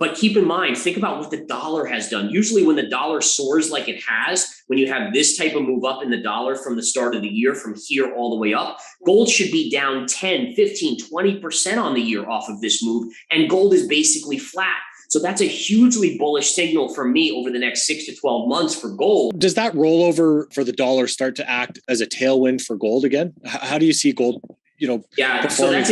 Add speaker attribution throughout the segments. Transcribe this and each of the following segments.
Speaker 1: But keep in mind, think about what the dollar has done. Usually when the dollar soars like it has, when you have this type of move up in the dollar from the start of the year, from here all the way up, gold should be down 10, 15, 20% on the year off of this move. And gold is basically flat. So that's a hugely bullish signal for me over the next 6 to 12 months for gold.
Speaker 2: Does that rollover for the dollar start to act as a tailwind for gold again? How do you see gold,
Speaker 1: Yeah, so that's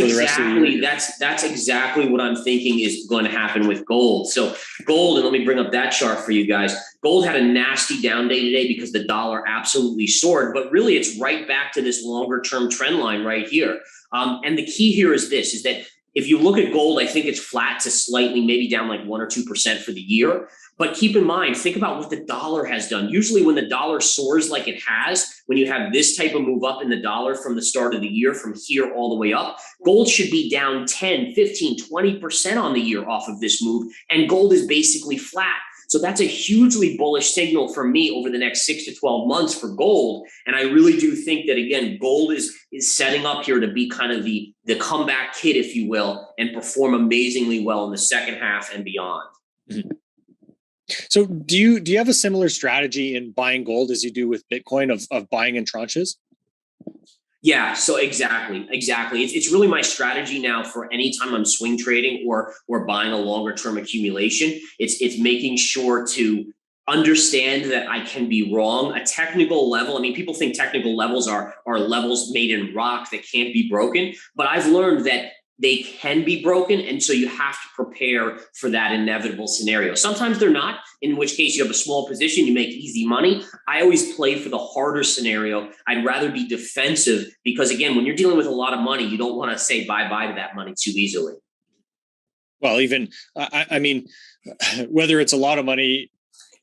Speaker 1: exactly what I'm thinking is going to happen with gold. So gold, and let me bring up that chart for you guys. Gold had a nasty down day today because the dollar absolutely soared, but really it's right back to this longer term trend line right here. And the key here is this, is that if you look at gold, I think it's flat to slightly, maybe down like 1 or 2% for the year. But keep in mind, think about what the dollar has done. Usually when the dollar soars like it has, when you have this type of move up in the dollar from the start of the year, from here all the way up, gold should be down 10, 15, 20% on the year off of this move. And gold is basically flat. So that's a hugely bullish signal for me over the next 6 to 12 months for gold. And I really do think that, again, gold is setting up here to be kind of the comeback kid, if you will, and perform amazingly well in the second half and beyond.
Speaker 2: Mm-hmm. So do you have a similar strategy in buying gold as you do with Bitcoin of buying in tranches?
Speaker 1: Yeah, so exactly. It's really my strategy now for any time I'm swing trading or buying a longer term accumulation. It's making sure to understand that I can be wrong. A technical level, I mean, people think technical levels are levels made in rock that can't be broken, but I've learned that they can be broken. And so you have to prepare for that inevitable scenario. Sometimes they're not, in which case you have a small position, you make easy money. I always play for the harder scenario. I'd rather be defensive because, again, when you're dealing with a lot of money, you don't want to say bye-bye to that money too easily.
Speaker 2: Well, even, I mean, whether it's a lot of money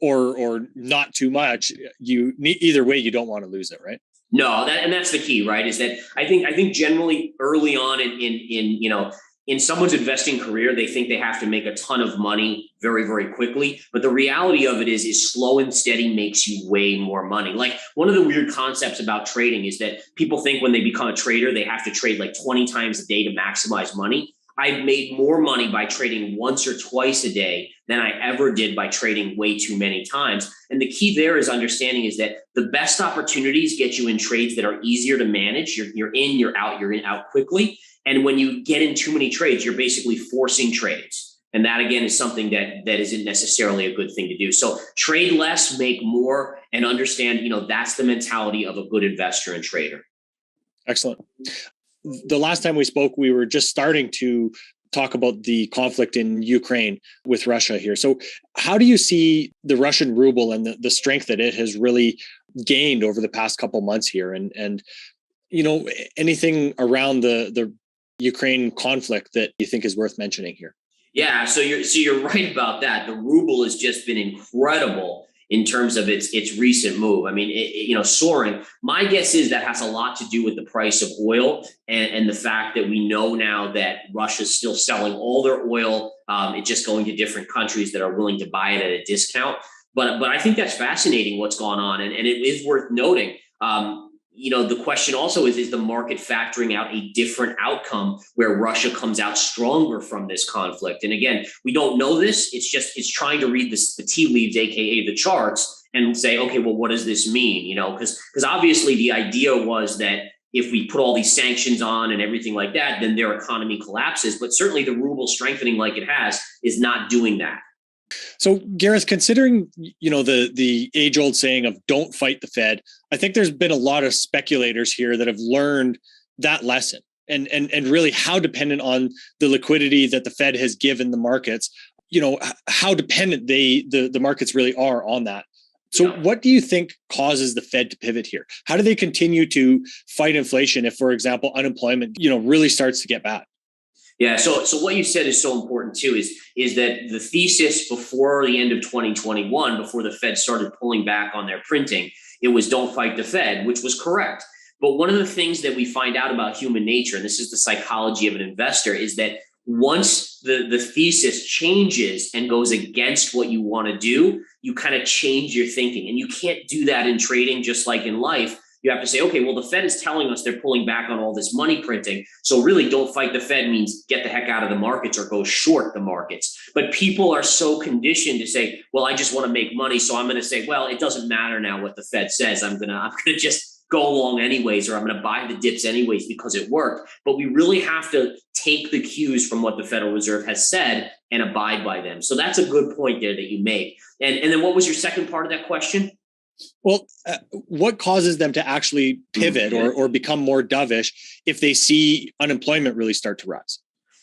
Speaker 2: or not too much, either way, you don't want to lose it, right?
Speaker 1: No, that's the key, right? Is that I think generally early on in someone's investing career, they think they have to make a ton of money very, very quickly. But the reality of it is slow and steady makes you way more money. Like one of the weird concepts about trading is that people think when they become a trader, they have to trade like 20 times a day to maximize money. I've made more money by trading once or twice a day than I ever did by trading way too many times. And the key there is understanding is that the best opportunities get you in trades that are easier to manage. You're in, you're out quickly. And when you get in too many trades, you're basically forcing trades. And that, again, is something that isn't necessarily a good thing to do. So trade less, make more, and understand, that's the mentality of a good investor and trader.
Speaker 2: Excellent. The last time we spoke, we were just starting to talk about the conflict in Ukraine with Russia here. So how do you see the Russian ruble and the strength that it has really gained over the past couple months here? And anything around the Ukraine conflict that you think is worth mentioning here?
Speaker 1: Yeah, so you're right about that. The ruble has just been incredible in terms of its recent move. I mean, soaring. My guess is that has a lot to do with the price of oil and the fact that we know now that Russia's still selling all their oil. It's just going to different countries that are willing to buy it at a discount. But I think that's fascinating what's gone on. And it is worth noting. The question also is the market factoring out a different outcome where Russia comes out stronger from this conflict? And again, we don't know this. It's trying to read the tea leaves, AKA the charts, and say, okay, well, what does this mean? Because obviously the idea was that if we put all these sanctions on and everything like that, then their economy collapses. But certainly the ruble strengthening like it has is not doing that.
Speaker 2: So, Gareth, considering, the age-old saying of don't fight the Fed, I think there's been a lot of speculators here that have learned that lesson and really how dependent on the liquidity that the Fed has given the markets, how dependent the markets really are on that. So what do you think causes the Fed to pivot here? How do they continue to fight inflation if, for example, unemployment, really starts to get bad?
Speaker 1: Yeah. So what you said is so important too, is that the thesis before the end of 2021, before the Fed started pulling back on their printing, it was don't fight the Fed, which was correct. But one of the things that we find out about human nature, and this is the psychology of an investor, is that once the thesis changes and goes against what you want to do, you kind of change your thinking. And you can't do that in trading, just like in life. you have to say, okay, well, the Fed is telling us they're pulling back on all this money printing. So really, don't fight the Fed means get the heck out of the markets or go short the markets. But people are so conditioned to say, well, I just want to make money. So I'm going to say, well, it doesn't matter now what the Fed says. I'm going to just go along anyways, or I'm going to buy the dips anyways because it worked. But we really have to take the cues from what the Federal Reserve has said and abide by them. So that's a good point there that you make. And then what was your second part of that question?
Speaker 2: Well, what causes them to actually pivot or become more dovish if they see unemployment really start to rise?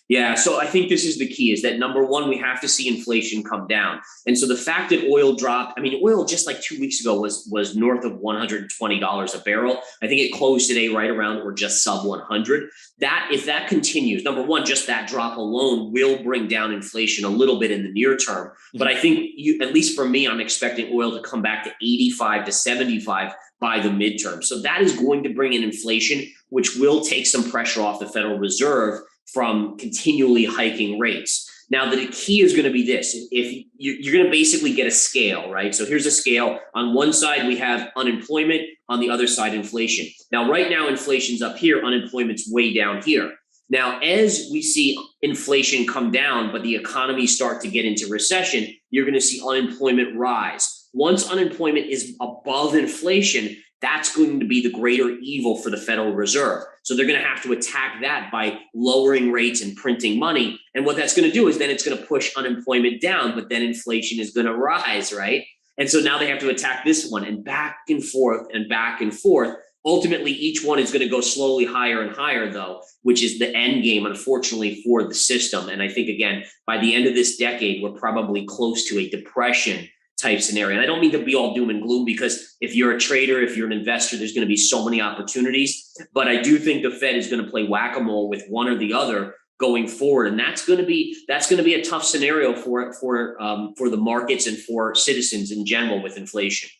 Speaker 1: Yeah, so I think this is the key, is that number one, we have to see inflation come down. And so the fact that oil dropped, I mean, oil just like 2 weeks ago was north of $120 a barrel. I think it closed today right around or just sub 100. That, if that continues, number one, just that drop alone will bring down inflation a little bit in the near term. But I think at least for me, I'm expecting oil to come back to 85 to 75 by the midterm. So that is going to bring in inflation, which will take some pressure off the Federal Reserve from continually hiking rates. Now, the key is going to be this. If you're going to basically get a scale, right? So here's a scale. On one side, we have unemployment. On the other side, inflation. Now, right now, inflation's up here. Unemployment's way down here. Now, as we see inflation come down, but the economy start to get into recession, you're going to see unemployment rise. Once unemployment is above inflation, that's going to be the greater evil for the Federal Reserve. So they're going to have to attack that by lowering rates and printing money. And what that's going to do is then it's going to push unemployment down, but then inflation is going to rise, right? And so now they have to attack this one, and back and forth and back and forth. Ultimately, each one is going to go slowly higher and higher, though, which is the end game, unfortunately, for the system. And I think, again, by the end of this decade, we're probably close to a depression type scenario. And I don't mean to be all doom and gloom, because if you're a trader, if you're an investor, there's going to be so many opportunities. But I do think the Fed is going to play whack-a-mole with one or the other going forward, and that's going to be a tough scenario for the markets and for citizens in general with inflation.